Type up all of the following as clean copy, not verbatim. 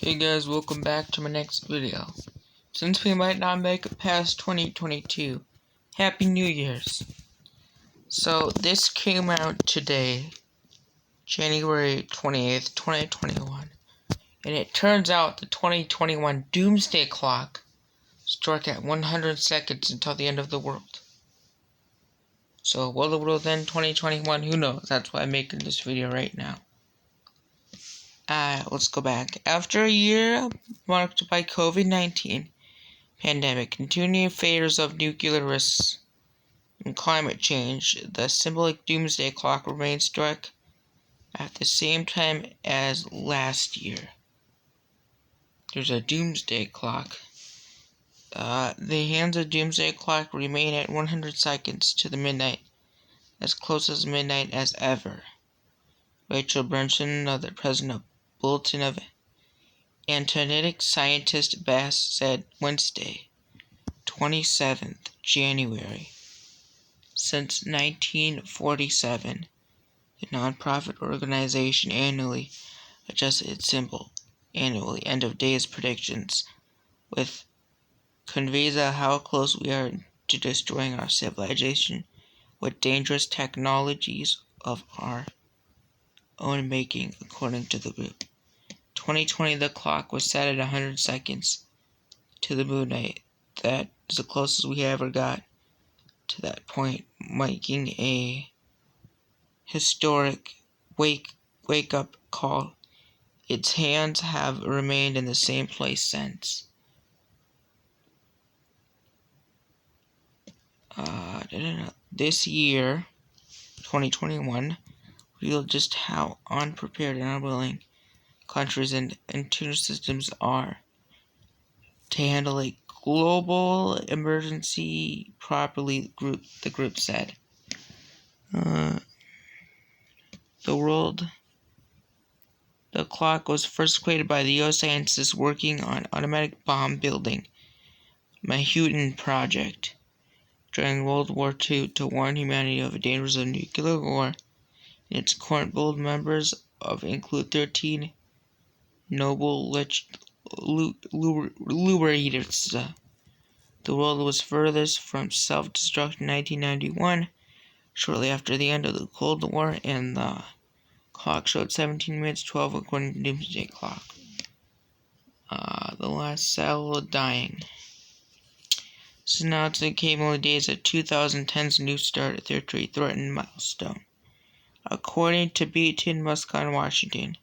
Hey guys, welcome back to my next video. Since we might not make it past 2022, Happy New Year's. So this came out today, January 28th, 2021. And it turns out the 2021 Doomsday Clock struck at 100 seconds until the end of the world. So will the world end 2021? Who knows? That's why I'm making this video right now. Let's go back. After a year marked by COVID-19 pandemic, continuing fears of nuclear risks and climate change, the symbolic doomsday clock remains struck at the same time as last year. There's a doomsday clock. The hands of doomsday clock remain at 100 seconds to the midnight, as close as midnight as ever. Rachel Brunson, the president of Bulletin of Antarctic Scientist Bass, said Wednesday, 27th January. Since 1947, the nonprofit organization annually adjusted its symbol annually end of days predictions, with conveys how close we are to destroying our civilization with dangerous technologies of our own making, according to the group. 2020, the clock was set at 100 seconds to the midnight. That is the closest we ever got to that point, making a historic wake-up call. Its hands have remained in the same place since. This year, 2021, revealed just how unprepared and unwilling countries and internal systems are to handle a global emergency properly, the group said. The clock was first created by the U.S. scientists working on automatic bomb building, Manhattan Project, during World War II to warn humanity of the dangers of nuclear war. Its current board members include 13 Nobel laureates. The world was furthest from self-destruction in 1991, shortly after the end of the Cold War, and the clock showed 17 minutes 12 according to Doomsday Clock. The last cell dying. This announcement came only days at 2010's New Start at 33 threatened milestone, according to BT in Moscow and Washington,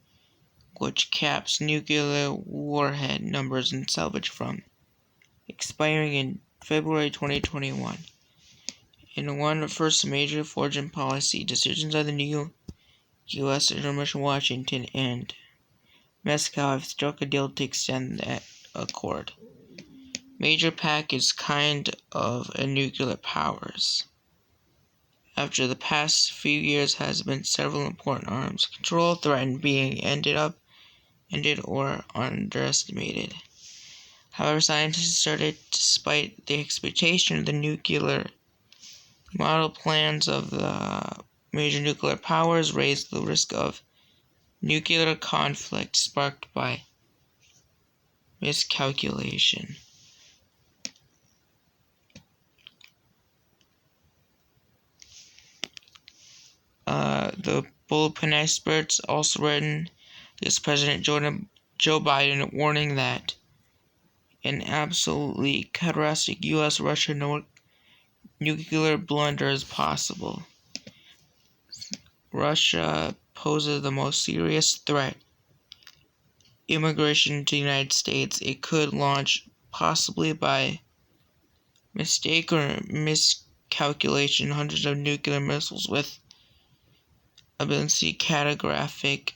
which caps nuclear warhead numbers and salvage from expiring in February 2021. In one of the first major foreign policy decisions of the new U.S. administration, Washington and Moscow have struck a deal to extend that accord. Major package kind of a nuclear powers. After the past few years has been several important arms control threatened being ended or underestimated. However, scientists started, despite the expectation of the nuclear model plans of the major nuclear powers, raised the risk of nuclear conflict sparked by miscalculation. The bullpen experts also written this President Joe Biden warning that an absolutely catastrophic U.S.-Russia nuclear blunder is possible. Russia poses the most serious threat. Immigration to the United States. It could launch, possibly by mistake or miscalculation, hundreds of nuclear missiles with obviously catastrophic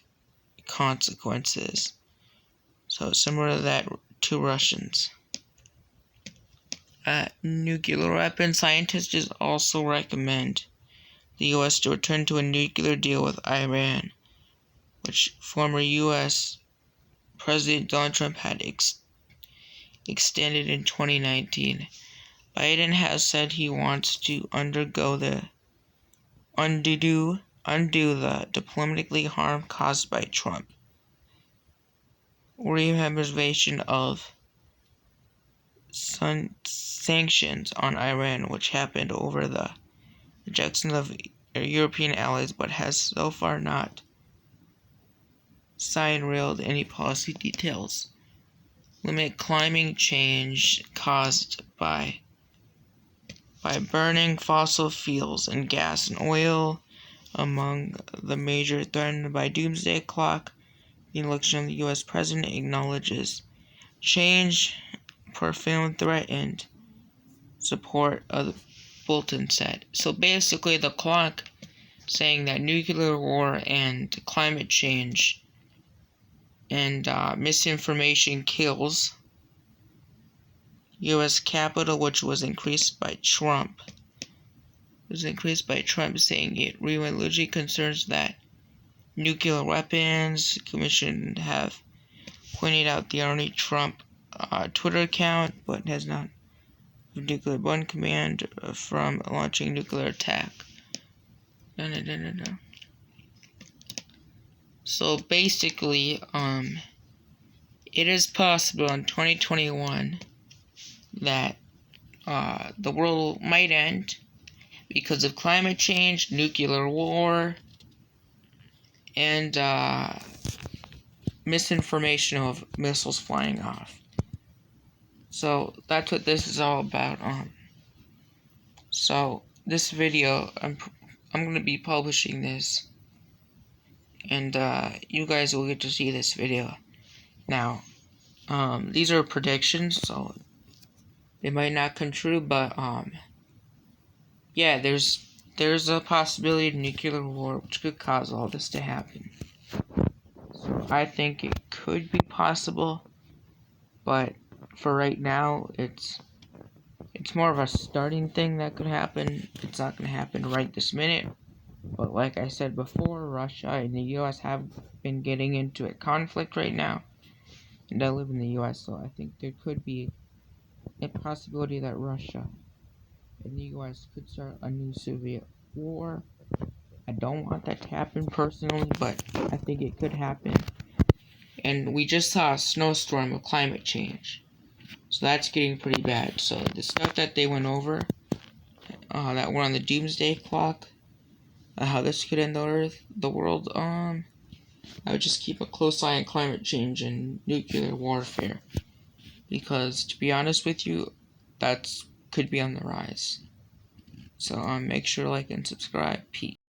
consequences. So similar to that to Russians. Nuclear weapons scientists also recommend the U.S. to return to a nuclear deal with Iran, which former U.S. President Donald Trump had extended in 2019. Biden has said he wants to undo the diplomatically harm caused by Trump. reimposition of sanctions on Iran, which happened over the rejection of European allies, but has so far not reeled any policy details. Limit climate change caused by burning fossil fuels and gas and oil among the major threatened by doomsday clock. The election of the U.S. president acknowledges change, profound threat, and support of the Bolton said. So basically the clock saying that nuclear war and climate change and misinformation kills. U.S. Capitol, which was increased by Trump, saying it religiously concerns that nuclear weapons. Commission have pointed out the only Trump Twitter account, but has not nuclear one command from launching nuclear attack. So basically, it is possible in 2021 that the world might end because of climate change, nuclear war, and misinformation of missiles flying off. So that's what this is all about. So this video, I'm going to be publishing this, and you guys will get to see this video. Now, these are predictions, so they might not come true, but yeah, there's a possibility of nuclear war, which could cause all this to happen. So I think it could be possible, but for right now, it's more of a starting thing that could happen. It's not going to happen right this minute. But like I said before, Russia and the U.S. have been getting into a conflict right now. And I live in the U.S., so I think there could be a possibility that Russia and the U.S. could start a new Soviet war. I don't want that to happen personally, but I think it could happen. And we just saw a snowstorm of climate change. So that's getting pretty bad. So the stuff that they went over, that were on the doomsday clock, how this could end the world, I would just keep a close eye on climate change and nuclear warfare. Because, to be honest with you, could be on the rise. So make sure to like and subscribe. Peace.